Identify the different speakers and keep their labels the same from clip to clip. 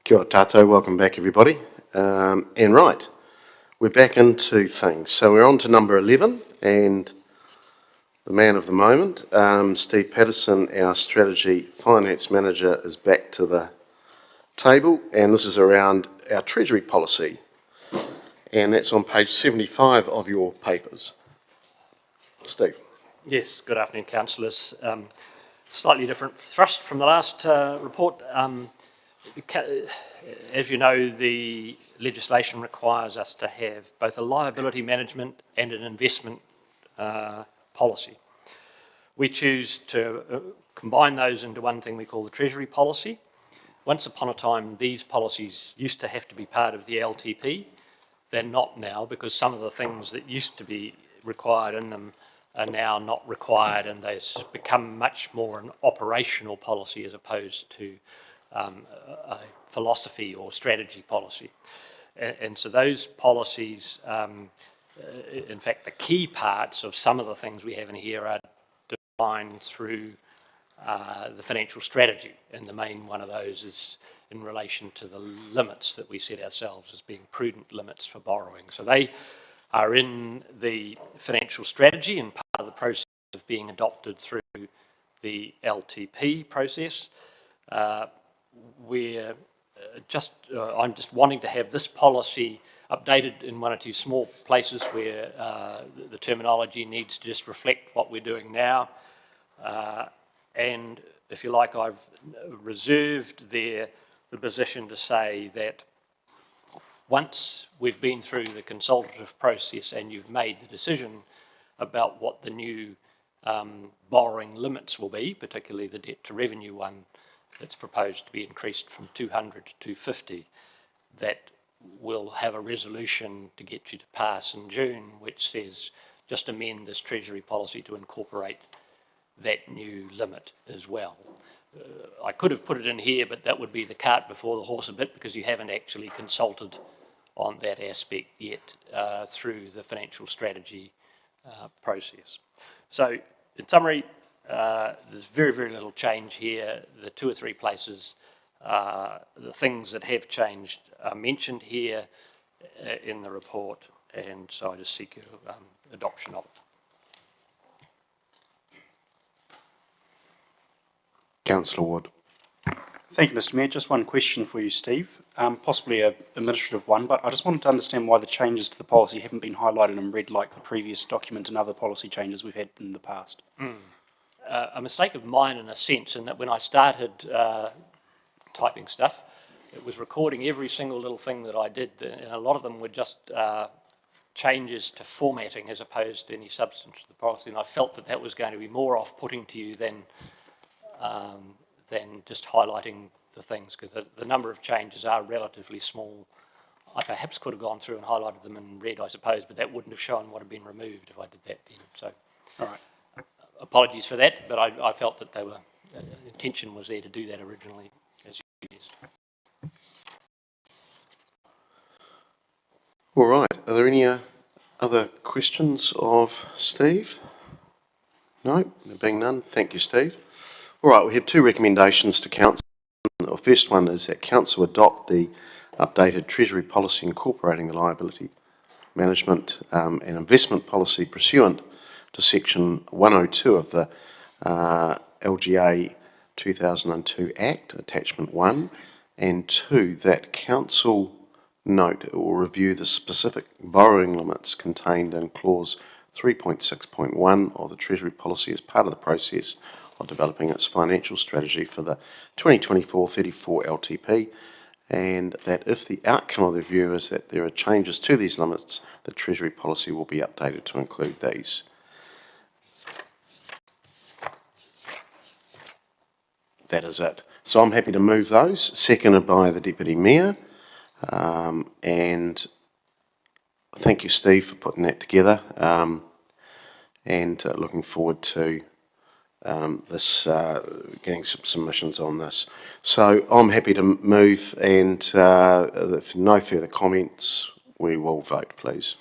Speaker 1: Kia ora tātou, welcome back everybody. And right, we're back into things. So we're on to number 11 and the man of the moment, Steve Patterson, our Strategy Finance Manager, is back to the table, and this is around our Treasury policy. And that's on page 75 of your papers. Steve.
Speaker 2: Yes, good afternoon, councillors. Slightly different thrust from the last report. As you know, the legislation requires us to have both a liability management and an investment policy. We choose to combine those into one thing we call the Treasury policy. Once upon a time, these policies used to have to be part of the LTP. They're not now, because some of the things that used to be required in them are now not required, and they've become much more an operational policy as opposed to a philosophy or strategy policy. And so those policies, in fact, the key parts of some of the things we have in here are defined through the financial strategy, and the main one of those is in relation to the limits that we set ourselves as being prudent limits for borrowing. So they are in the financial strategy and part of the process of being adopted through the LTP process. I'm just wanting to have this policy updated in one or two small places where the terminology needs to just reflect what we're doing now. And if you like, I've reserved the position to say that once we've been through the consultative process and you've made the decision about what the new borrowing limits will be, particularly the debt to revenue one that's proposed to be increased from 200 to 250, that we'll have a resolution to get you to pass in June, which says just amend this Treasury policy to incorporate that new limit as well. I could have put it in here, but that would be the cart before the horse a bit, because you haven't actually consulted on that aspect yet through the financial strategy process. So in summary, there's very, very little change here. The two or three places, the things that have changed are mentioned here in the report, and so I just seek your adoption of it.
Speaker 1: Councillor Ward.
Speaker 3: Thank you, Mr. Mayor. Just one question for you, Steve. Possibly an administrative one, but I just wanted to understand why the changes to the policy haven't been highlighted in red like the previous document and other policy changes we've had in the past.
Speaker 2: A mistake of mine in a sense, in that when I started typing stuff, it was recording every single little thing that I did, and a lot of them were just changes to formatting as opposed to any substance to the policy, and I felt that that was going to be more off-putting to you than just highlighting the things, because the number of changes are relatively small. I perhaps could have gone through and highlighted them in red, I suppose, but that wouldn't have shown what had been removed if I did that then. So,
Speaker 3: all right.
Speaker 2: Apologies for that, but I felt that the intention was there to do that originally, as you suggest.
Speaker 1: All right, are there any other questions of Steve? No, there being none. Thank you, Steve. All right, we have two recommendations to Council. The first one is that Council adopt the updated Treasury policy incorporating the liability management and investment policy pursuant to section 102 of the LGA 2002 Act, attachment 1, and 2, that Council note it will review the specific borrowing limits contained in clause 3.6.1 of the Treasury policy as part of the process of developing its financial strategy for the 2024-34 LTP, and that if the outcome of the review is that there are changes to these limits, the Treasury policy will be updated to include these. That is it. So I'm happy to move those, seconded by the Deputy Mayor, and thank you, Steve, for putting that together, and looking forward to getting some submissions on this. So I'm happy to move, and if no further comments, we will vote, please.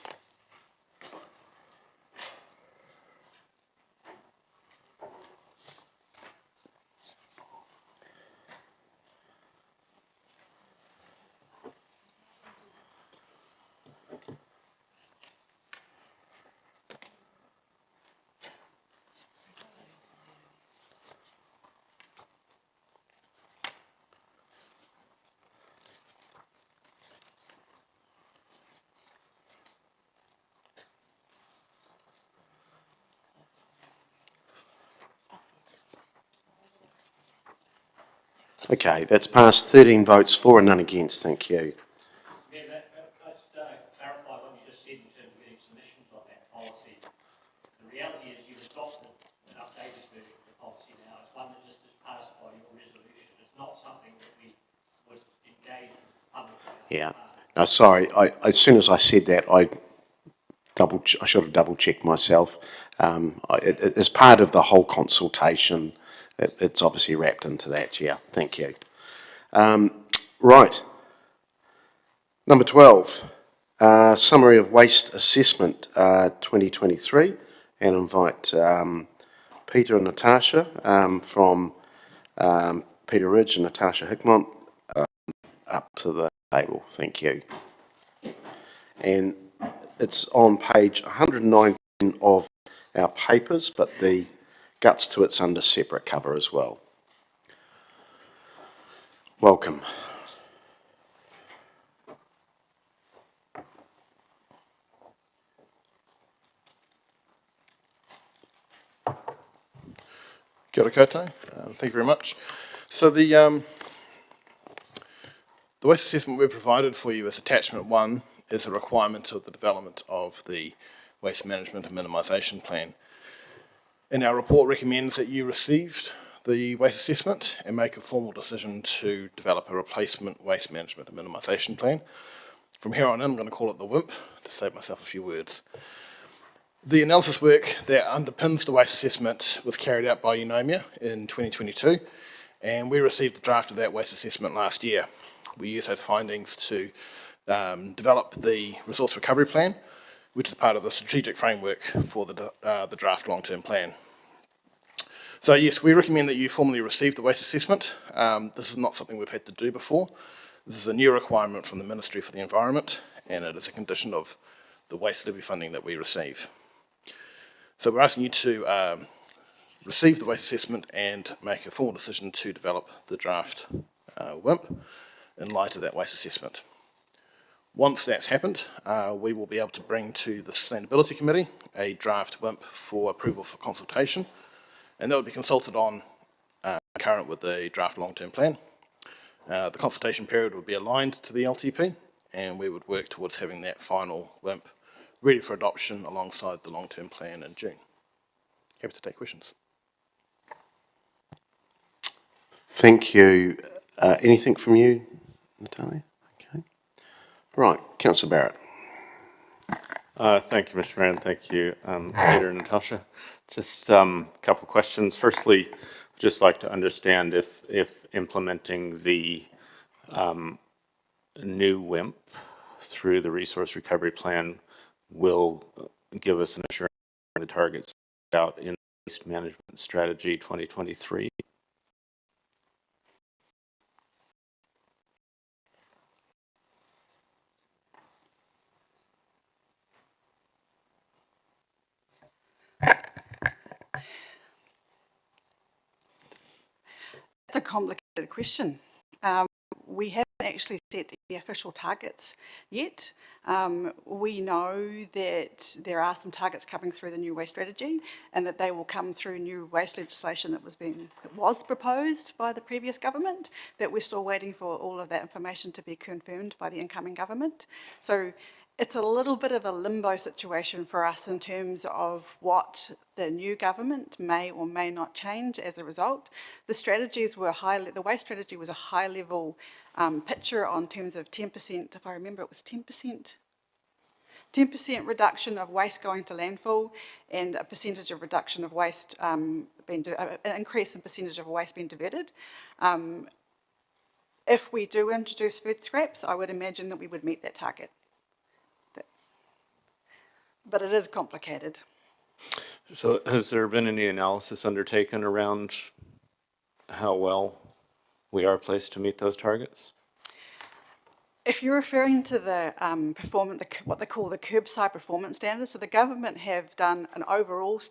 Speaker 1: Okay, that's passed. 13 votes for and none against. Thank you.
Speaker 2: Yeah, just clarify what you just said in terms of getting submissions on that policy. The reality is you've adopted an updated version of the policy now. It's one that just is passed by your resolution. It's not something that we would engage with publicly.
Speaker 1: Yeah. No, sorry. As soon as I said that, I should have double checked myself. As part of the whole consultation, it's obviously wrapped into that. Yeah. Thank you. Right. Number 12. Summary of waste assessment 2023, and invite Peter and Natasha from Peter Ridge and Natasha Hickmont up to the table. Thank you. And it's on page 119 of our papers, but the guts to it's under separate cover as well. Welcome.
Speaker 4: Kia ora koutou. Thank you very much. So the waste assessment we provided for you as attachment 1 is a requirement of the development of the waste management and minimisation plan. And our report recommends that you received the waste assessment and make a formal decision to develop a replacement waste management and minimisation plan. From here on in, I'm going to call it the WIMP to save myself a few words. The analysis work that underpins the waste assessment was carried out by Eunomia in 2022, and we received the draft of that waste assessment last year. We used those findings to develop the resource recovery plan, which is part of the strategic framework for the draft long-term plan. So yes, we recommend that you formally receive the waste assessment. This is not something we've had to do before. This is a new requirement from the Ministry for the Environment, and it is a condition of the waste levy funding that we receive. So we're asking you to receive the waste assessment and make a formal decision to develop the draft WIMP in light of that waste assessment. Once that's happened, we will be able to bring to the Sustainability Committee a draft WIMP for approval for consultation, and that would be consulted on concurrent with the draft long-term plan. The consultation period would be aligned to the LTP, and we would work towards having that final WIMP ready for adoption alongside the long-term plan in June. Happy to take questions.
Speaker 1: Thank you. Anything from you, Natalia? Okay. Right, Councillor Barrett.
Speaker 5: Thank you, Mr. Mayor, and thank you, Peter and Natasha. Just a couple of questions. Firstly, I'd just like to understand if implementing the new WIMP through the resource recovery plan will give us an assurance of the targets out in Waste Management Strategy 2023.
Speaker 6: That's a complicated question. We haven't actually set the official targets yet. We know that there are some targets coming through the new waste strategy, and that they will come through new waste legislation that was proposed by the previous government, that we're still waiting for all of that information to be confirmed by the incoming government. So it's a little bit of a limbo situation for us in terms of what the new government may or may not change as a result. The strategies were the waste strategy was a high level picture on terms of 10%, if I remember it was 10%. 10% reduction of waste going to landfill, and a percentage of reduction of waste an increase in percentage of waste being diverted. If we do introduce food scraps, I would imagine that we would meet that target. But it is complicated.
Speaker 5: So has there been any analysis undertaken around how well we are placed to meet those targets?
Speaker 6: If you're referring to the what they call the curbside performance standards, so the government have done an overall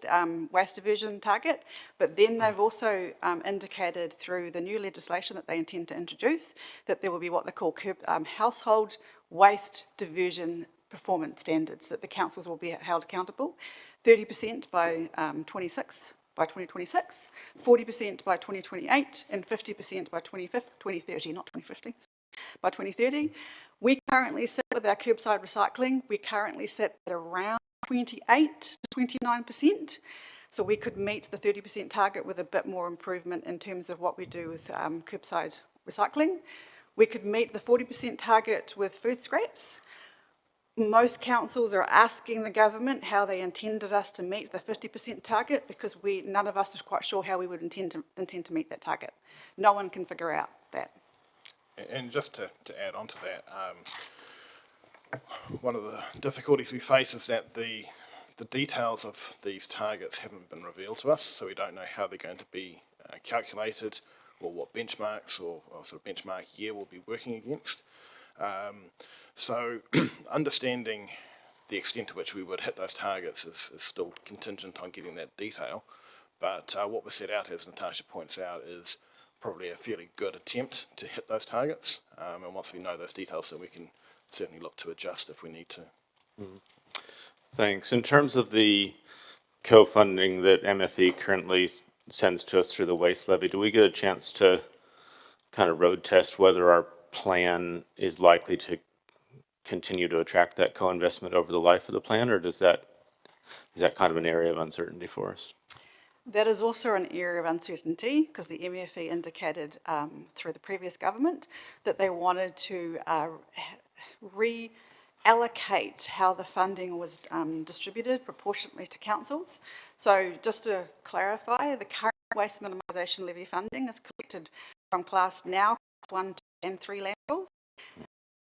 Speaker 6: waste diversion target, but then they've also indicated through the new legislation that they intend to introduce that there will be what they call household waste diversion performance standards, that the councils will be held accountable. 30% by 26, by 2026, 40% by 2028, and 50% by 2030, not 2050, by 2030. We currently sit with our curbside recycling, we currently sit at around 28 to 29%. So we could meet the 30% target with a bit more improvement in terms of what we do with curbside recycling. We could meet the 40% target with food scraps. Most councils are asking the government how they intended us to meet the 50% target because none of us is quite sure how we would intend to meet that target. No one can figure out that.
Speaker 4: And just to add on to that, one of the difficulties we face is that the details of these targets haven't been revealed to us, so we don't know how they're going to be calculated or what benchmarks or sort of benchmark year we'll be working against. So understanding the extent to which we would hit those targets is still contingent on getting that detail. But what was set out, as Natasha points out, is probably a fairly good attempt to hit those targets. And once we know those details, then we can certainly look to adjust if we need to.
Speaker 5: Thanks. In terms of the co-funding that MFE currently sends to us through the waste levy, do we get a chance to kind of road test whether our plan is likely to continue to attract that co-investment over the life of the plan, or is that kind of an area of uncertainty for us?
Speaker 6: That is also an area of uncertainty because the MFE indicated through the previous government that they wanted to reallocate how the funding was distributed proportionately to councils. So just to clarify, the current waste minimisation levy funding is collected from class 1, 2 and 3 landfills.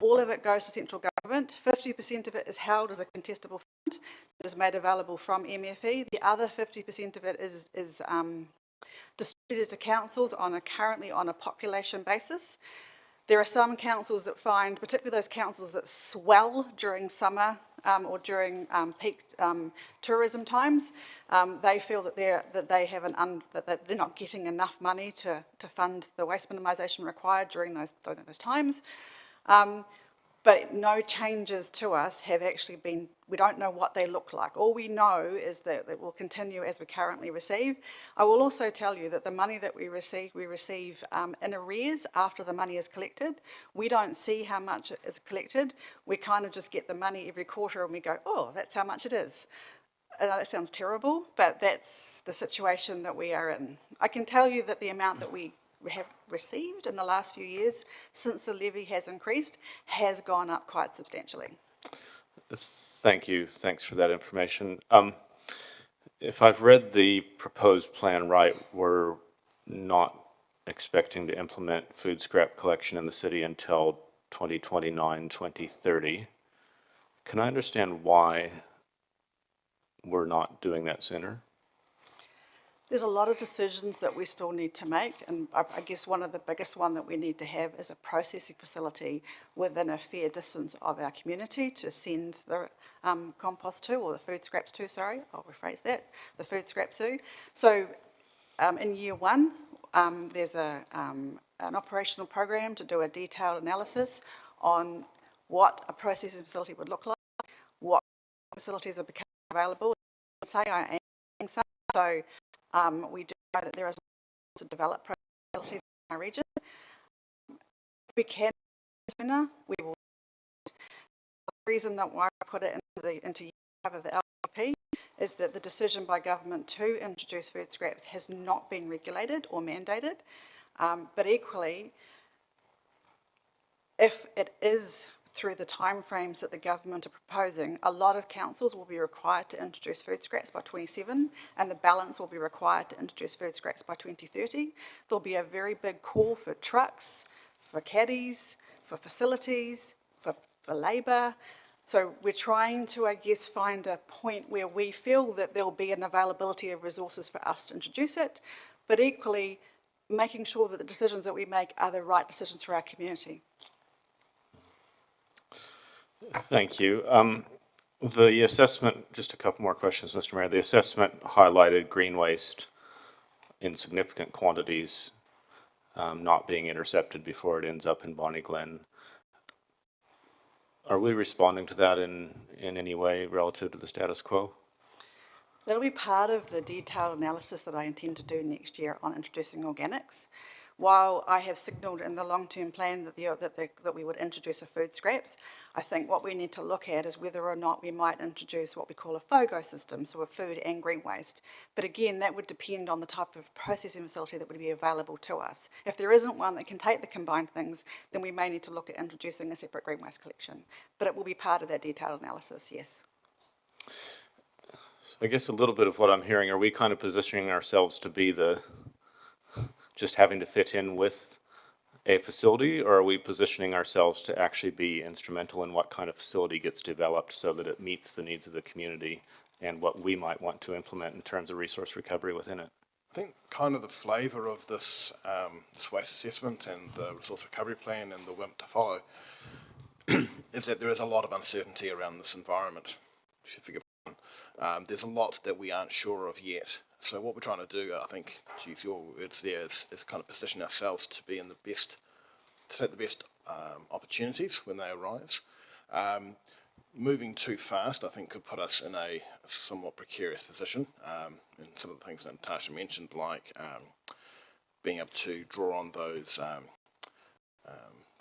Speaker 6: All of it goes to central government. 50% of it is held as a contestable fund that is made available from MFE. The other 50% of it is distributed to councils currently on a population basis. There are some councils that find, particularly those councils that swell during summer or during peak tourism times, they feel that they're not getting enough money to fund the waste minimisation required during those times. But no changes to us have actually been, we don't know what they look like. All we know is that it will continue as we currently receive. I will also tell you that the money that we receive in arrears after the money is collected. We don't see how much is collected. We kind of just get the money every quarter and we go, oh, that's how much it is. That sounds terrible, but that's the situation that we are in. I can tell you that the amount that we have received in the last few years since the levy has increased has gone up quite substantially.
Speaker 5: Thank you. Thanks for that information. If I've read the proposed plan right, we're not expecting to implement food scrap collection in the city until 2029, 2030. Can I understand why we're not doing that sooner?
Speaker 6: There's a lot of decisions that we still need to make, and I guess one of the biggest one that we need to have is a processing facility within a fair distance of our community to send the compost to, or the food scraps to, sorry, I'll rephrase that, the food scraps to. So in year one, there's an operational program to do a detailed analysis on what a processing facility would look like, what facilities are becoming available. I am saying so. We do know that there is to develop facilities in our region. We can sooner. We will. The reason that why I put it into year 5 of the LPP is that the decision by government to introduce food scraps has not been regulated or mandated. But equally, if it is through the timeframes that the government are proposing, a lot of councils will be required to introduce food scraps by 27, and the balance will be required to introduce food scraps by 2030. There'll be a very big call for trucks, for caddies, for facilities, for labour. So we're trying to, I guess, find a point where we feel that there'll be an availability of resources for us to introduce it, but equally making sure that the decisions that we make are the right decisions for our community.
Speaker 5: Thank you. The assessment, just a couple more questions, Mr. Mayor. The assessment highlighted green waste in significant quantities not being intercepted before it ends up in Bonnie Glen. Are we responding to that in any way relative to the status quo?
Speaker 6: That'll be part of the detailed analysis that I intend to do next year on introducing organics. While I have signalled in the long-term plan that we would introduce a food scraps, I think what we need to look at is whether or not we might introduce what we call a FOGO system, so a food and green waste. But again, that would depend on the type of processing facility that would be available to us. If there isn't one that can take the combined things, then we may need to look at introducing a separate green waste collection. But it will be part of that detailed analysis, yes.
Speaker 5: I guess a little bit of what I'm hearing, are we kind of positioning ourselves to be just having to fit in with a facility, or are we positioning ourselves to actually be instrumental in what kind of facility gets developed so that it meets the needs of the community and what we might want to implement in terms of resource recovery within it?
Speaker 4: I think kind of the flavour of this this waste assessment and the resource recovery plan and the WIMP to follow is that there is a lot of uncertainty around this environment. If you forgive me. There's a lot that we aren't sure of yet. So what we're trying to do, I think, to use your words there, is kind of position ourselves to be in the best, to take the best opportunities when they arise. Moving too fast, I think, could put us in a somewhat precarious position. And some of the things that Natasha mentioned, like being able to draw on those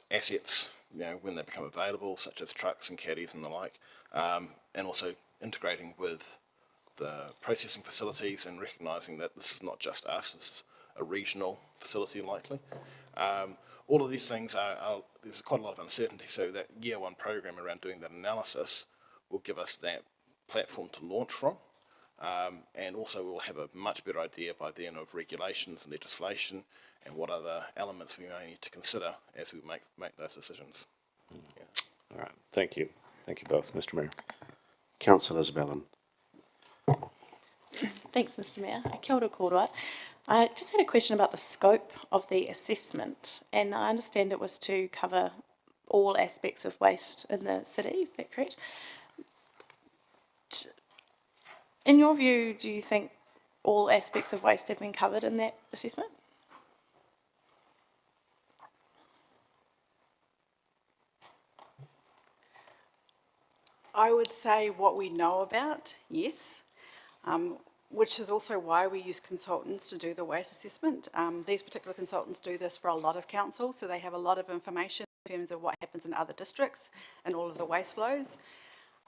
Speaker 4: assets, when they become available, such as trucks and caddies and the like, and also integrating with the processing facilities and recognising that this is not just us, this is a regional facility likely. All of these things there's quite a lot of uncertainty, so that year one program around doing that analysis will give us that platform to launch from, and also we'll have a much better idea by then of regulations and legislation and what other elements we may need to consider as we make those decisions. Yeah.
Speaker 5: All right, thank you. Thank you both, Mr. Mayor.
Speaker 1: Councillor Isabellan.
Speaker 7: Thanks, Mr. Mayor. Kia ora kōrua. I just had a question about the scope of the assessment, and I understand it was to cover all aspects of waste in the city, is that correct? In your view, do you think all aspects of waste have been covered in that assessment?
Speaker 6: I would say what we know about, yes, which is also why we use consultants to do the waste assessment. These particular consultants do this for a lot of councils, so they have a lot of information in terms of what happens in other districts and all of the waste flows.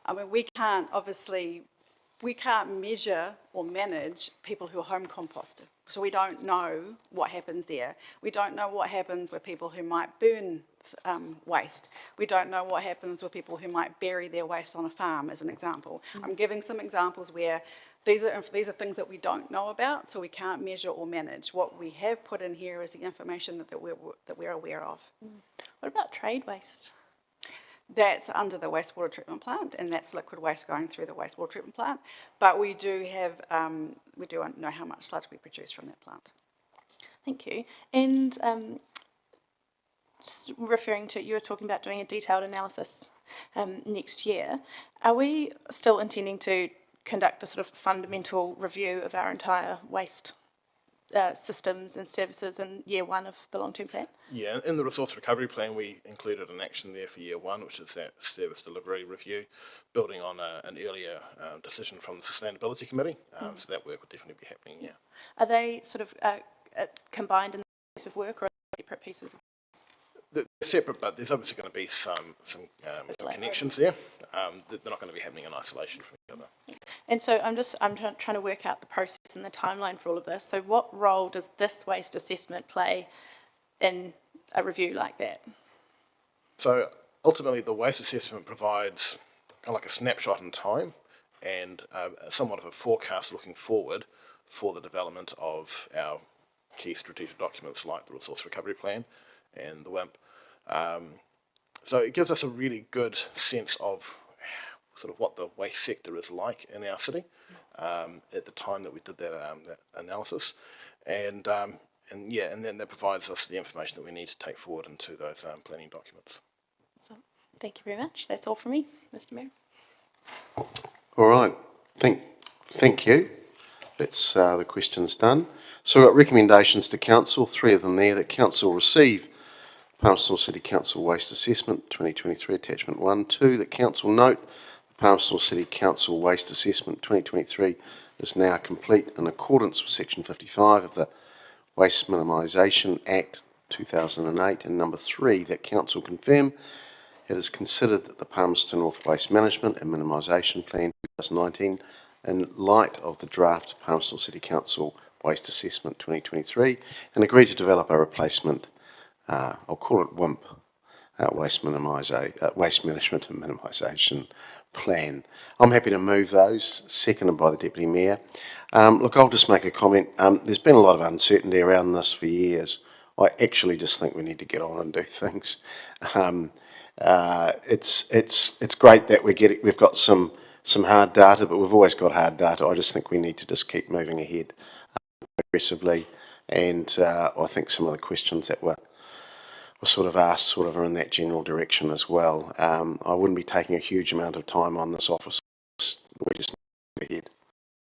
Speaker 6: I mean, we can't measure or manage people who are home composted. So we don't know what happens there. We don't know what happens with people who might burn waste. We don't know what happens with people who might bury their waste on a farm, as an example. I'm giving some examples where these are things that we don't know about, so we can't measure or manage. What we have put in here is the information that we're aware of.
Speaker 7: What about trade waste?
Speaker 6: That's under the wastewater treatment plant, and that's liquid waste going through the wastewater treatment plant. But we do have, we do know how much sludge we produce from that plant.
Speaker 7: Thank you. And just referring to, you were talking about doing a detailed analysis next year. Are we still intending to conduct a sort of fundamental review of our entire waste systems and services in year one of the long-term plan?
Speaker 4: Yeah, in the resource recovery plan, we included an action there for year one, which is that service delivery review, building on an earlier decision from the Sustainability Committee. So that work would definitely be happening, yeah.
Speaker 7: Are they sort of combined in the piece of work, or are they separate pieces of work?
Speaker 4: They're separate, but there's obviously going to be some connections there. They're not going to be happening in isolation from each other.
Speaker 7: And so I'm trying to work out the process and the timeline for all of this. So what role does this waste assessment play in a review like that?
Speaker 4: So ultimately, the waste assessment provides kind of like a snapshot in time and somewhat of a forecast looking forward for the development of our key strategic documents like the Resource Recovery Plan and the WIMP. So it gives us a really good sense of sort of what the waste sector is like in our city at the time that we did that analysis, and then that provides us the information that we need to take forward into those planning documents.
Speaker 7: So, thank you very much. That's all from me, Mr. Mayor.
Speaker 1: All right, thank you. That's the questions done. So we've got recommendations to council, 3 of them there, that council receive Palmerston City Council Waste Assessment 2023 Attachment 1. 2, that council note the Palmerston City Council Waste Assessment 2023 is now complete in accordance with Section 55 of the Waste Minimisation Act 2008, and number 3, that Council confirm it is considered that the Palmerston North Waste Management and Minimisation Plan 2019, in light of the draft Palmerston City Council Waste Assessment 2023, and agree to develop a replacement, I'll call it WIMP, Waste Management and Minimisation Plan. I'm happy to move those, seconded by the Deputy Mayor. Look, I'll just make a comment. There's been a lot of uncertainty around this for years. I actually just think we need to get on and do things. It's great that we've got some hard data, but we've always got hard data. I just think we need to just keep moving ahead aggressively, and I think some of the questions that were sort of asked sort of are in that general direction as well. I wouldn't be taking a huge amount of time on this office. We just move ahead.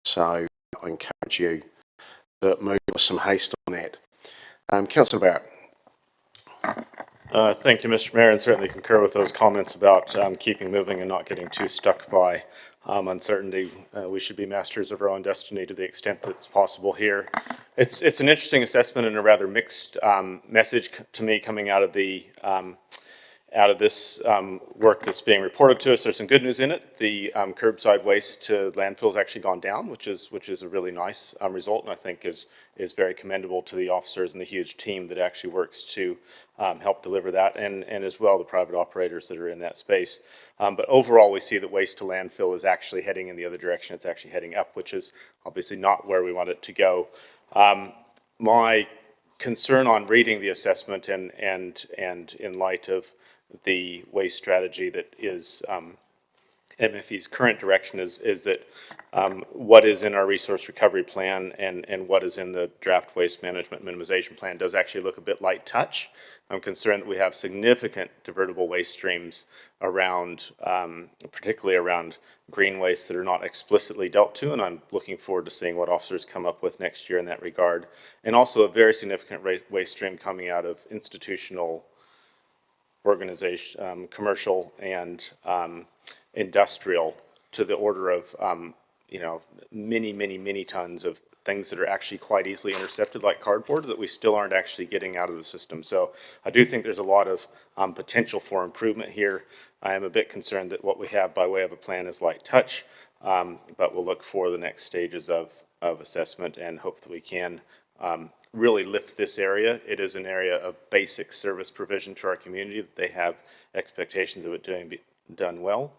Speaker 1: So I encourage you to move with some haste on that. Councillor Barrett.
Speaker 5: Thank you, Mr. Mayor, and certainly concur with those comments about keeping moving and not getting too stuck by uncertainty. We should be masters of our own destiny to the extent that it's possible here. It's an interesting assessment and a rather mixed message to me coming out of this work that's being reported to us. There's some good news in it. The curbside waste to landfill has actually gone down, which is a really nice result, and I think is very commendable to the officers and the huge team that actually works to help deliver that, and as well the private operators that are in that space. But overall, we see that waste to landfill is actually heading in the other direction. It's actually heading up, which is obviously not where we want it to go. My concern on reading the assessment and in light of the waste strategy that is MFE's current direction is that what is in our resource recovery plan and what is in the draft waste management minimization plan does actually look a bit light touch. I'm concerned that we have significant divertible waste streams around, particularly around green waste that are not explicitly dealt to, and I'm looking forward to seeing what officers come up with next year in that regard. And also a very significant waste stream coming out of institutional organization, commercial and industrial, to the order of many tons of things that are actually quite easily intercepted, like cardboard, that we still aren't actually getting out of the system. So I do think there's a lot of potential for improvement here. I am a bit concerned that what we have by way of a plan is light touch, but we'll look for the next stages of assessment and hope that we can really lift this area. It is an area of basic service provision to our community, that they have expectations of it done well.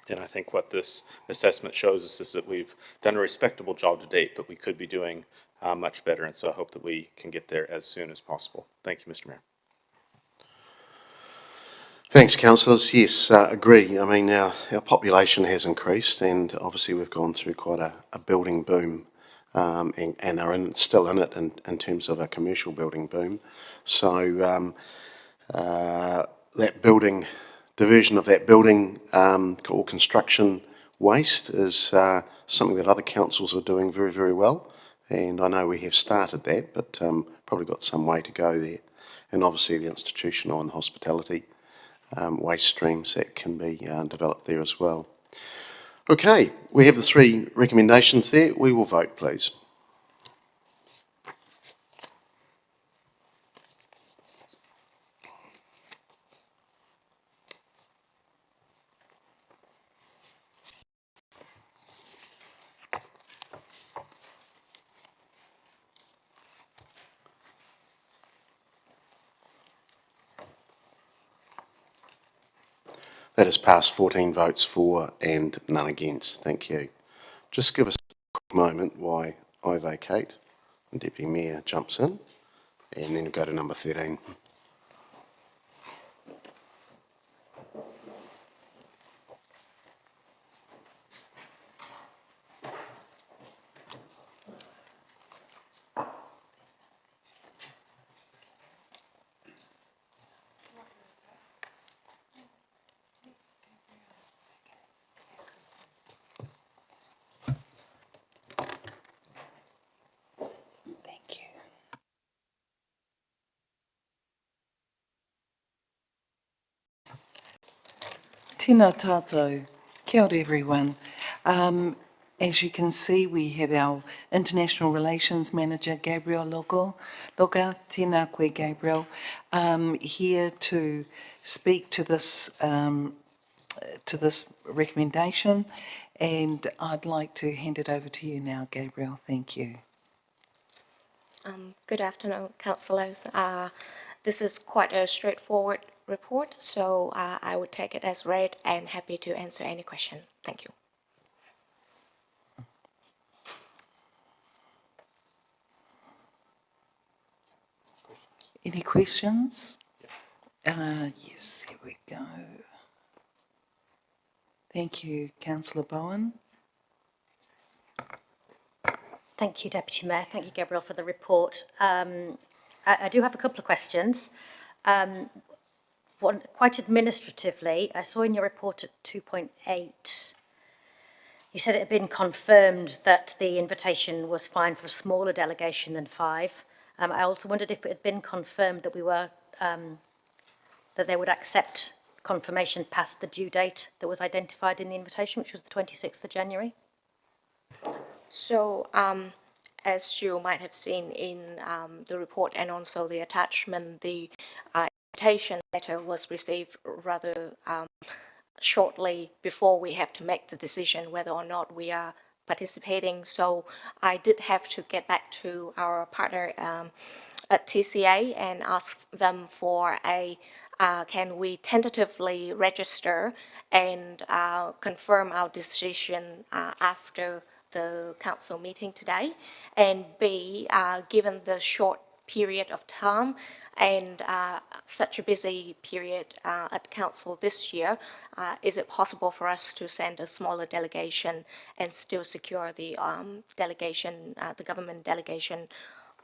Speaker 5: And I think what this assessment shows us is that we've done a respectable job to date, but we could be doing much better. And so I hope that we can get there as soon as possible. Thank you, Mr. Mayor.
Speaker 1: Thanks, councillors. Yes, agree. I mean, our population has increased, and obviously we've gone through quite a building boom, and are still in it in terms of a commercial building boom. So that building, diversion of that building or construction waste is something that other councils are doing very, very well. And I know we have started that, but probably got some way to go there. And obviously the institutional and hospitality waste streams that can be developed there as well. Okay, we have the 3 recommendations there. We will vote, please. That has passed 14 votes for and none against. Thank you. Just give us a quick moment while I vacate. The Deputy Mayor jumps in, and then we'll go to number 13.
Speaker 6: Thank you.
Speaker 8: Tēnā tātou. Kia ora everyone. As you can see, we have our International Relations Manager, Gabriel Loga, tēnā koe, Gabriel, here to speak to this recommendation, and I'd like to hand it over to you now, Gabriel. Thank you.
Speaker 9: Good afternoon, councillors. This is quite a straightforward report, so I would take it as read and happy to answer any question. Thank you.
Speaker 8: Any questions? Yes, here we go. Thank you, Councillor Bowen.
Speaker 10: Thank you, Deputy Mayor. Thank you, Gabriel, for the report. I do have a couple of questions. One, quite administratively, I saw in your report at 2.8, you said it had been confirmed that the invitation was fine for a smaller delegation than 5. I also wondered if it had been confirmed that we were, that they would accept confirmation past the due date that was identified in the invitation, which was the 26th of January.
Speaker 9: So, as you might have seen in the report and also the attachment, the invitation letter was received rather shortly before we have to make the decision whether or not we are participating. So I did have to get back to our partner at TCA and ask them for a can we tentatively register and confirm our decision after the council meeting today, and B, given the short period of time and such a busy period at council this year, is it possible for us to send a smaller delegation and still secure the delegation, the government delegation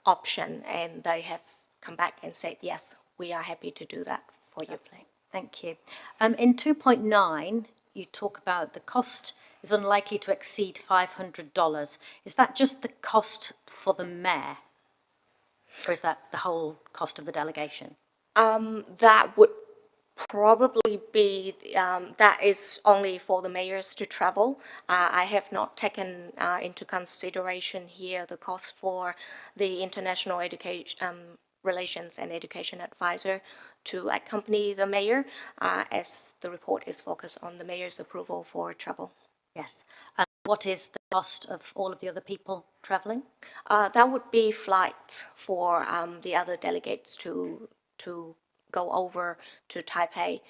Speaker 9: option? And they have come back and said, yes, we are happy to do that for you.
Speaker 10: Lovely. Thank you. In 2.9, you talk about the cost is unlikely to exceed $500. Is that just the cost for the mayor? Or is that the whole cost of the delegation?
Speaker 9: That would probably be, that is only for the mayors to travel. I have not taken into consideration here the cost for the International Education Relations and Education Advisor to accompany the mayor, as the report is focused on the mayor's approval for travel.
Speaker 10: Yes. What is the cost of all of the other people travelling?
Speaker 9: That would be flight for the other delegates to go over to Taipei.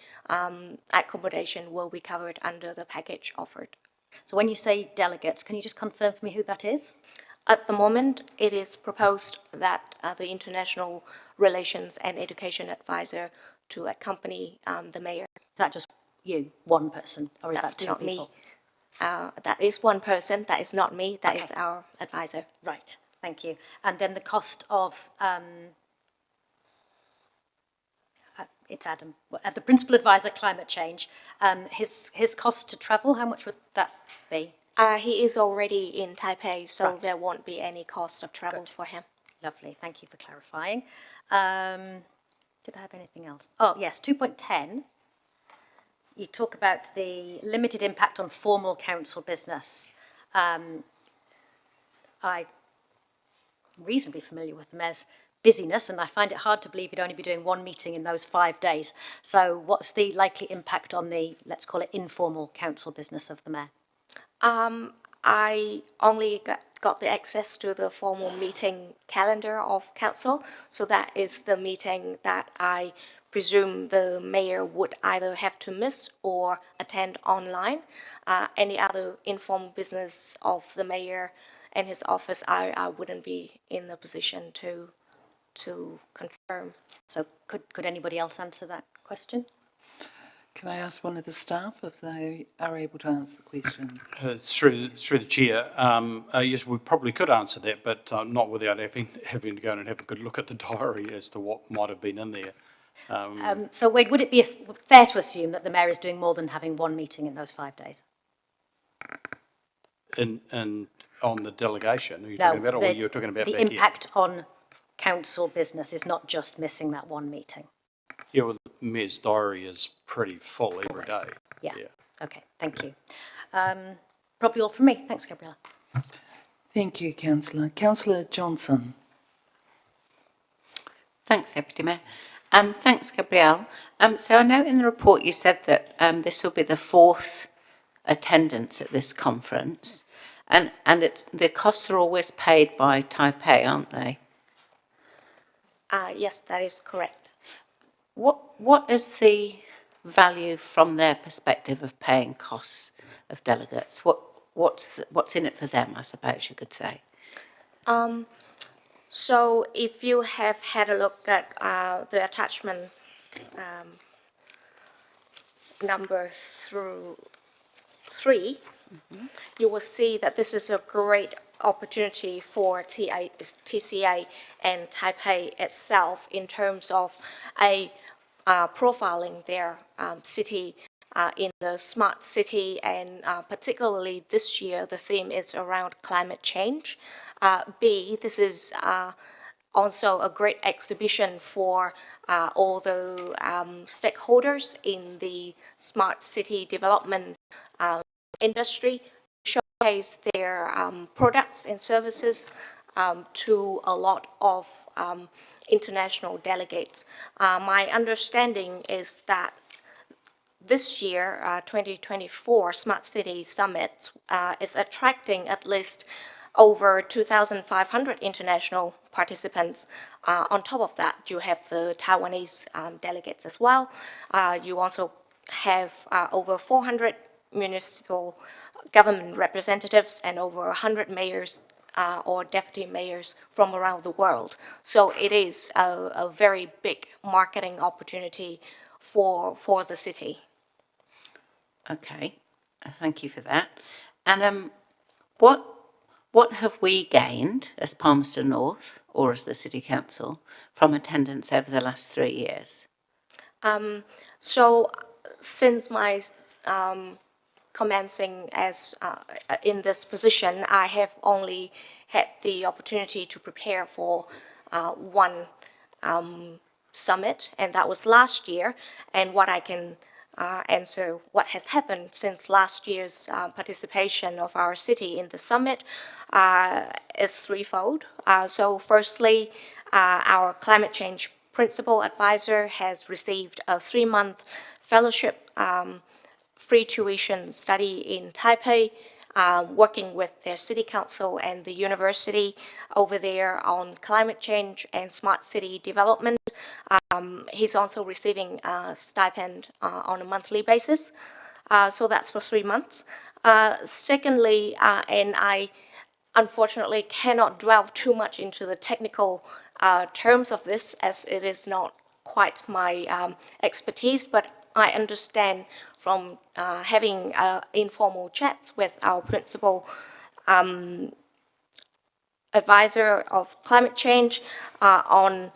Speaker 9: Accommodation will be covered under the package offered.
Speaker 10: So when you say delegates, can you just confirm for me who that is?
Speaker 9: At the moment, it is proposed that the International Relations and Education Advisor to accompany the mayor.
Speaker 10: Is that just you, one person, or is
Speaker 9: That's
Speaker 10: that two
Speaker 9: not
Speaker 10: people?
Speaker 9: me. That is one person. That is not me. That
Speaker 10: Okay.
Speaker 9: is our advisor.
Speaker 10: Right, thank you. And then the cost of, it's Adam, the Principal Advisor Climate Change, his cost to travel, how much would that be?
Speaker 9: He is already in Taipei, so
Speaker 10: Right.
Speaker 9: there won't be any cost of travel
Speaker 10: Good.
Speaker 9: for him.
Speaker 10: Lovely, thank you for clarifying. Did I have anything else? Oh, yes, 2.10. You talk about the limited impact on formal council business. I'm reasonably familiar with the mayor's busyness, and I find it hard to believe you'd only be doing one meeting in those 5 days. So what's the likely impact on the, let's call it, informal council business of the mayor?
Speaker 9: I only got the access to the formal meeting calendar of council, so that is the meeting that I presume the mayor would either have to miss or attend online. Any other informal business of the mayor and his office, I wouldn't be in the position to confirm.
Speaker 10: So could anybody else answer that question?
Speaker 8: Can I ask one of the staff if they are able to answer the question?
Speaker 3: Through the chair, yes, we probably could answer that, but not without having to go and have a good look at the diary as to what might have been in there.
Speaker 10: So Wade, would it be fair to assume that the mayor is doing more than having one meeting in those 5 days?
Speaker 3: And on the delegation, are you talking about, or you're talking about
Speaker 10: the
Speaker 3: back here?
Speaker 10: impact on council business is not just missing that one meeting.
Speaker 3: Yeah, well, the mayor's diary is pretty full every day.
Speaker 10: Yeah.
Speaker 3: Yeah.
Speaker 10: Okay, thank you. Probably all from me. Thanks, Gabriella.
Speaker 8: Thank you, Councillor. Councillor Johnson.
Speaker 11: Thanks, Deputy Mayor. Thanks, Gabrielle. So I know in the report you said that this will be the 4th attendance at this conference, and the costs are always paid by Taipei, aren't they?
Speaker 9: Yes, that is correct.
Speaker 11: What is the value from their perspective of paying costs of delegates? What's in it for them, I suppose you could say?
Speaker 9: So if you have had a look at the attachment number through 3, you will see that this is a great opportunity for TCA and Taipei itself in terms of profiling their city in the smart city, and particularly this year the theme is around climate change. B, this is also a great exhibition for all the stakeholders in the smart city development industry, showcase their products and services to a lot of international delegates. My understanding is that this year, 2024 Smart City Summit is attracting at least over 2,500 international participants. On top of that, you have the Taiwanese delegates as well. You also have over 400 municipal government representatives and over 100 mayors or deputy mayors from around the world. So it is a very big marketing opportunity for the city.
Speaker 11: Okay, thank you for that. And what have we gained as Palmerston North or as the City Council from attendance over the last 3 years?
Speaker 9: So since my commencing as in this position, I have only had the opportunity to prepare for one summit, and that was last year. And what I can answer what has happened since last year's participation of our city in the summit is threefold. So firstly, our climate change principal advisor has received a 3-month fellowship, free tuition study in Taipei, working with their city council and the university over there on climate change and smart city development. He's also receiving a stipend on a monthly basis. So that's for 3 months. Secondly, and I unfortunately cannot delve too much into the technical terms of this, as it is not quite my expertise, but I understand from having informal chats with our principal advisor of climate change on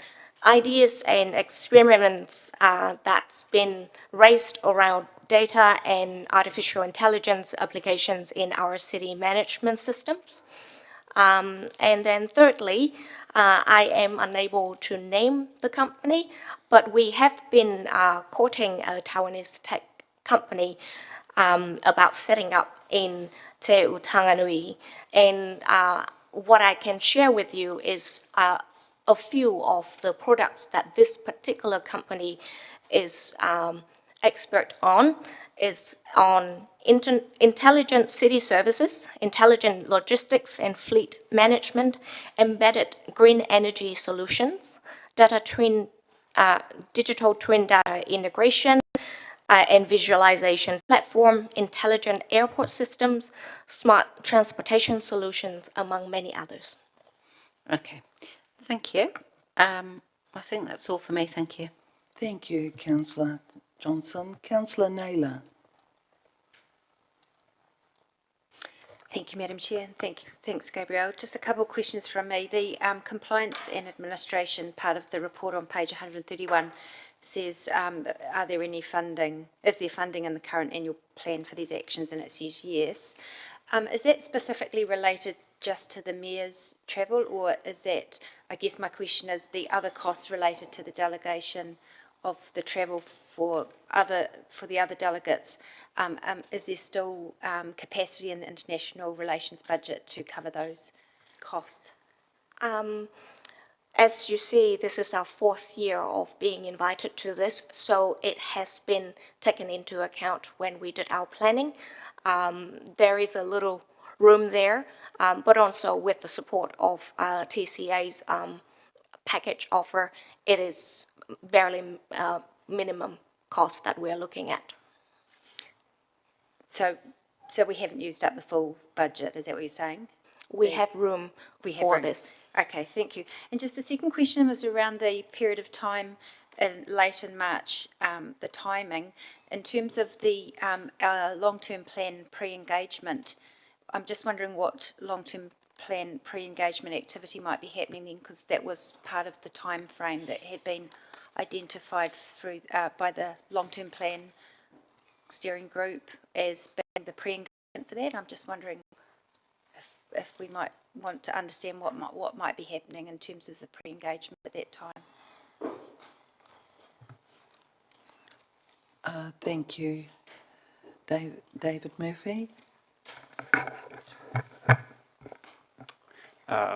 Speaker 9: ideas and experiments that's been raised around data and artificial intelligence applications in our city management systems. And then thirdly, I am unable to name the company, but we have been courting a Taiwanese tech company about setting up in Te Utanganui. And what I can share with you is a few of the products that this particular company is expert on, is on intelligent city services, intelligent logistics and fleet management, embedded green energy solutions, digital twin data integration and visualization platform, intelligent airport systems, smart transportation solutions, among many others.
Speaker 11: Okay, thank you. I think that's all for me, thank you.
Speaker 8: Thank you, Councillor Johnson. Councillor Naylor.
Speaker 12: Thank you, Madam Chair, and thanks, Gabrielle. Just a couple of questions from me. The compliance and administration part of the report on page 131 says, are there any funding, is there funding in the current annual plan for these actions? And it says yes. Is that specifically related just to the Mayor's travel, or is that, I guess my question is, the other costs related to the delegation of the travel for the other delegates, is there still capacity in the international relations budget to cover those costs?
Speaker 9: As you see, this is our 4th year of being invited to this, so it has been taken into account when we did our planning. There is a little room there, but also with the support of TCA's package offer, it is barely minimum cost that we're looking at.
Speaker 12: So we haven't used up the full budget, is that what you're saying?
Speaker 9: We have room for this.
Speaker 12: Okay, thank you. And just the second question was around the period of time late in March, the timing. In terms of the long-term plan pre-engagement, I'm just wondering what long-term plan pre-engagement activity might be happening then, because that was part of the time frame that had been identified through by the long-term plan steering group as being the pre-engagement for that. I'm just wondering if we might want to understand what might be happening in terms of the pre-engagement at that time.
Speaker 8: Thank you. David Murphy?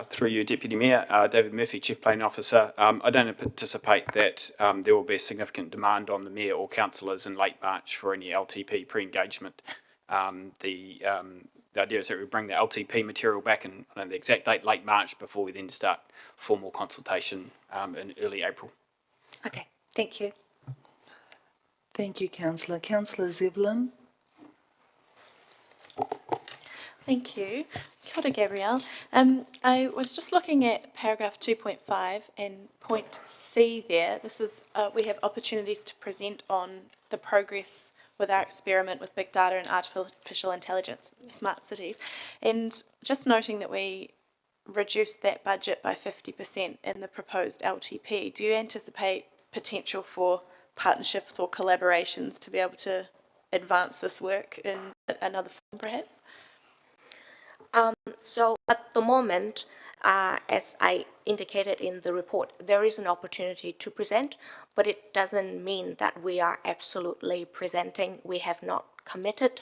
Speaker 13: Through you, Deputy Mayor, David Murphy, Chief Planning Officer. I don't anticipate that there will be a significant demand on the Mayor or councillors in late March for any LTP pre-engagement. The idea is that we bring the LTP material back in, I don't know the exact date, late March, before we then start formal consultation in early April.
Speaker 12: Okay, thank you.
Speaker 8: Thank you, Councillor. Councillor Zevlin?
Speaker 7: Thank you. Kia ora, Gabrielle. I was just looking at paragraph 2.5 and point C there. This is, we have opportunities to present on the progress with our experiment with big data and artificial intelligence, smart cities. And just noting that we reduced that budget by 50% in the proposed LTP, do you anticipate potential for partnerships or collaborations to be able to advance this work in another form, perhaps?
Speaker 9: So at the moment, as I indicated in the report, there is an opportunity to present, but it doesn't mean that we are absolutely presenting. We have not committed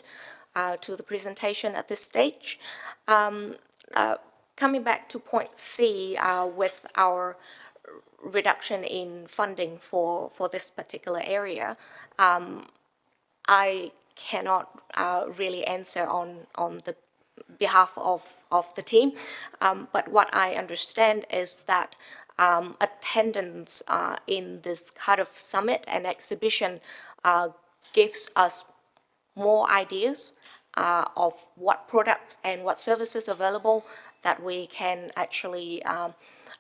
Speaker 9: to the presentation at this stage. Coming back to point C, with our reduction in funding for this particular area, I cannot really answer on the behalf of the team, but what I understand is that attendance in this kind of summit and exhibition gives us more ideas of what products and what services available that we can actually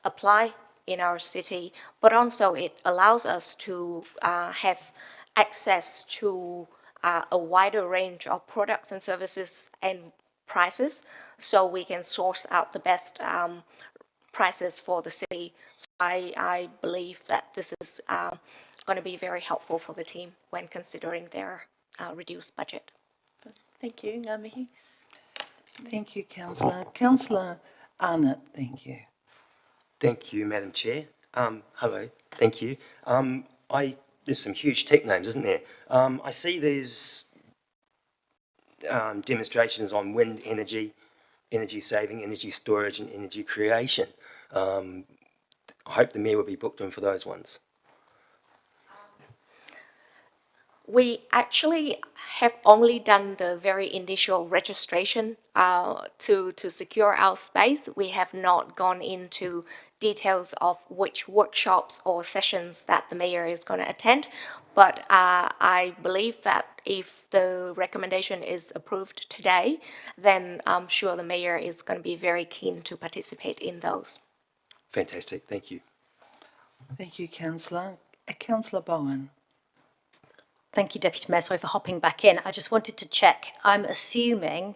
Speaker 9: apply in our city, but also it allows us to have access to a wider range of products and services and prices, so we can source out the best prices for the city. So I believe that this is going to be very helpful for the team when considering their reduced budget.
Speaker 7: Thank you, Ngā mihi.
Speaker 8: Thank you, Councillor. Councillor Arnott, thank you.
Speaker 14: Thank you, Madam Chair. Hello, thank you. There's some huge tech names, isn't there? I see there's demonstrations on wind energy, energy saving, energy storage and energy creation. I hope the Mayor will be booked in for those ones.
Speaker 9: We actually have only done the very initial registration to secure our space. We have not gone into details of which workshops or sessions that the Mayor is going to attend, but I believe that if the recommendation is approved today, then I'm sure the Mayor is going to be very keen to participate in those.
Speaker 14: Fantastic, thank you.
Speaker 8: Thank you, Councillor. Councillor Bowen.
Speaker 10: Thank you, Deputy Mayor. Sorry for hopping back in. I just wanted to check. I'm assuming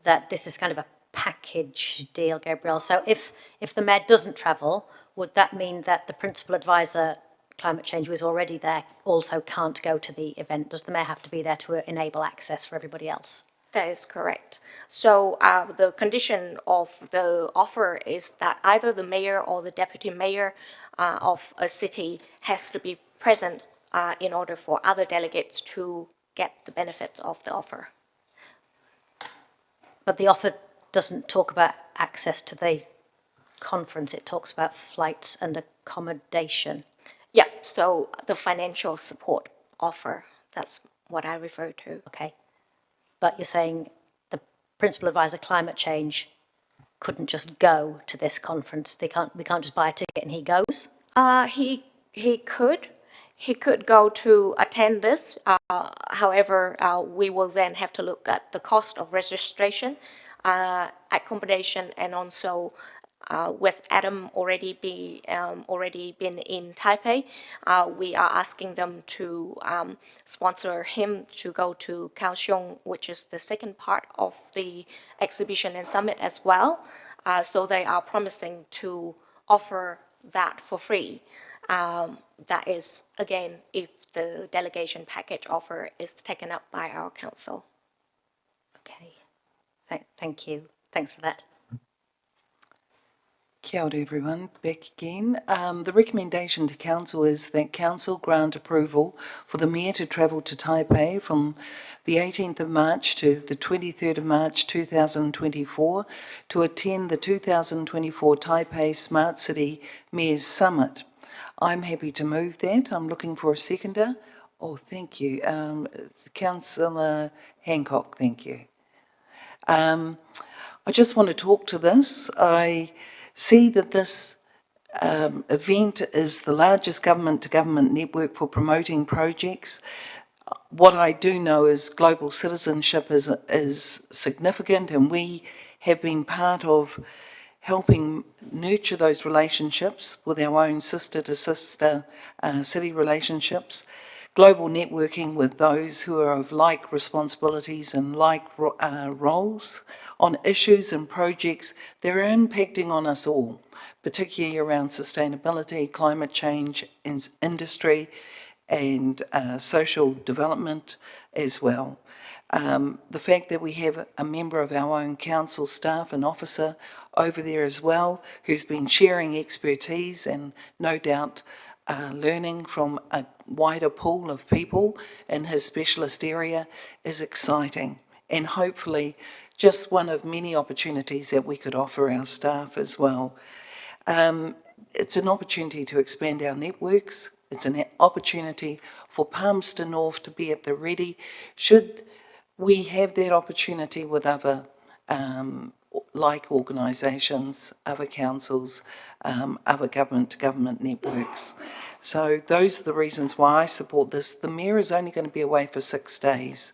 Speaker 10: that this is kind of a package deal, Gabrielle. So if the Mayor doesn't travel, would that mean that the Principal Advisor Climate Change, who is already there, also can't go to the event? Does the Mayor have to be there to enable access for everybody else?
Speaker 9: That is correct. So the condition of the offer is that either the Mayor or the Deputy Mayor of a city has to be present in order for other delegates to get the benefits of the offer.
Speaker 10: But the offer doesn't talk about access to the conference, it talks about flights and accommodation.
Speaker 9: Yeah, so the financial support offer, that's what I refer to.
Speaker 10: Okay. But you're saying the principal advisor climate change couldn't just go to this conference. We can't just buy a ticket and he goes?
Speaker 9: He could go to attend this. However, we will then have to look at the cost of registration, accommodation, and also with Adam already been in Taipei, we are asking them to sponsor him to go to Kaohsiung, which is the second part of the exhibition and summit as well. So they are promising to offer that for free. That is, again, if the delegation package offer is taken up by our council.
Speaker 10: Okay. Thank you. Thanks for that.
Speaker 8: Kia ora everyone, back again. The recommendation to Council is that Council grant approval for the Mayor to travel to Taipei from the 18th of March to the 23rd of March 2024 to attend the 2024 Taipei Smart City Mayor's Summit. I'm happy to move that. I'm looking for a seconder. Oh, thank you. Councillor Hancock, thank you. I just want to talk to this. I see that this event is the largest government-to-government network for promoting projects. What I do know is global citizenship is significant, and we have been part of helping nurture those relationships with our own sister-to-sister city relationships, global networking with those who are of like responsibilities and like roles on issues and projects that are impacting on us all, particularly around sustainability, climate change, industry, and social development as well. The fact that we have a member of our own council staff, an officer over there as well, who's been sharing expertise and no doubt learning from a wider pool of people in his specialist area is exciting, and hopefully just one of many opportunities that we could offer our staff as well. It's an opportunity to expand our networks. It's an opportunity for Palmerston North to be at the ready should we have that opportunity with other like organisations, other councils, other government-to-government networks. So those are the reasons why I support this. The Mayor is only going to be away for 6 days.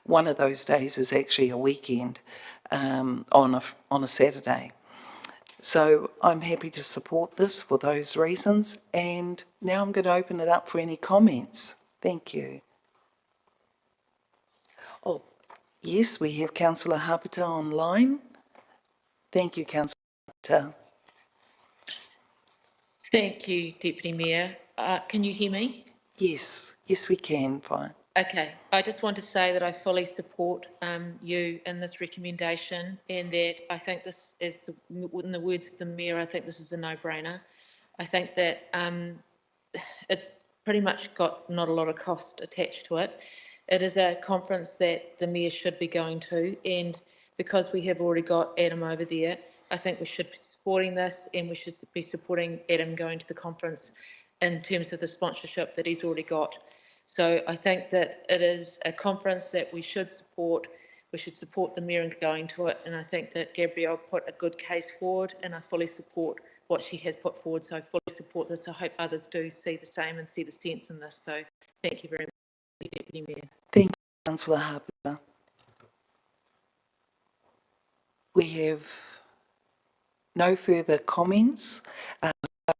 Speaker 8: One of those days is actually a weekend on a Saturday. So I'm happy to support this for those reasons. And now I'm going to open it up for any comments. Thank you. Oh, yes, we have Councillor Hapeta online. Thank you, Councillor Hapeta.
Speaker 15: Thank you, Deputy Mayor. Can you hear me?
Speaker 8: Yes, yes we can, fine.
Speaker 15: Okay, I just want to say that I fully support you in this recommendation, and that I think this is, in the words of the Mayor, I think this is a no-brainer. I think that it's pretty much got not a lot of cost attached to it. It is a conference that the Mayor should be going to, and because we have already got Adam over there, I think we should be supporting this, and we should be supporting Adam going to the conference in terms of the sponsorship that he's already got. So I think that it is a conference that we should support. We should support the Mayor in going to it, and I think that Gabrielle put a good case forward, and I fully support what she has put forward. So I fully support this. I hope others do see the same and see the sense in this. So thank you very much, Deputy Mayor.
Speaker 8: Thank you, Councillor Hapeta. We have no further comments.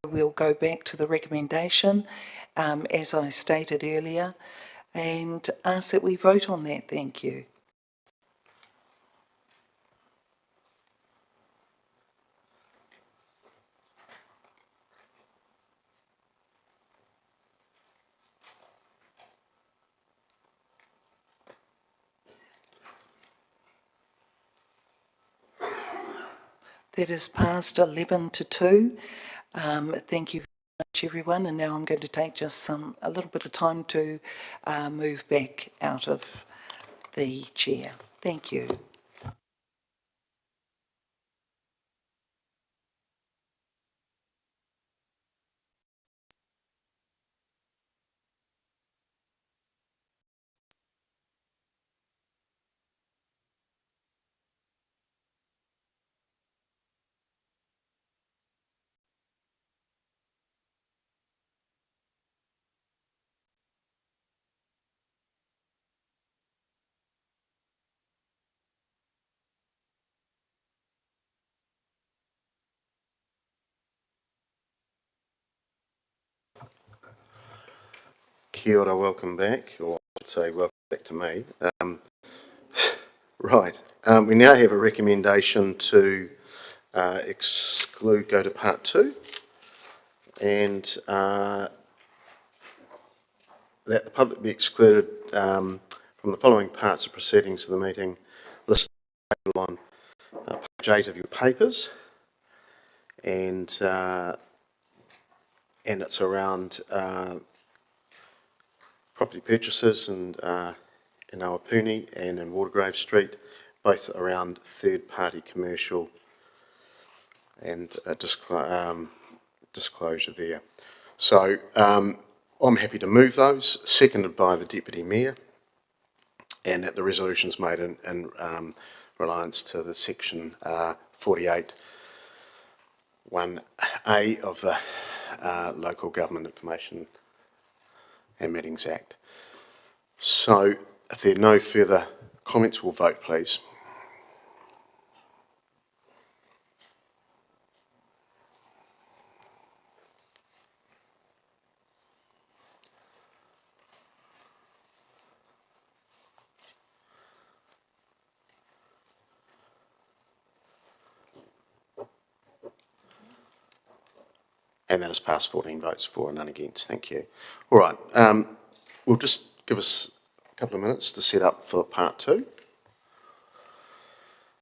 Speaker 8: We'll go back to the recommendation, as I stated earlier, and ask that we vote on that. Thank you. That is passed 11 to 2. Thank you much, everyone. And now I'm going to take just a little bit of time to move back out of the chair. Thank you.
Speaker 1: Kia ora, welcome back, or I should say welcome back to me. We now have a recommendation to go to part 2, and that the public be excluded from the following parts of proceedings of the meeting listed on page 8 of your papers, and it's around property purchases and in Awapuni and in Watergrave Street, both around third-party commercial and disclosure there. So I'm happy to move those, seconded by the Deputy Mayor, and that the resolution's made in reliance to the section 48 1A of the Local Government Information and Meetings Act. So, if there are no further comments, we'll vote, please. And that has passed 14 votes for and none against. Thank you. All right. We'll just give us a couple of minutes to set up for part 2.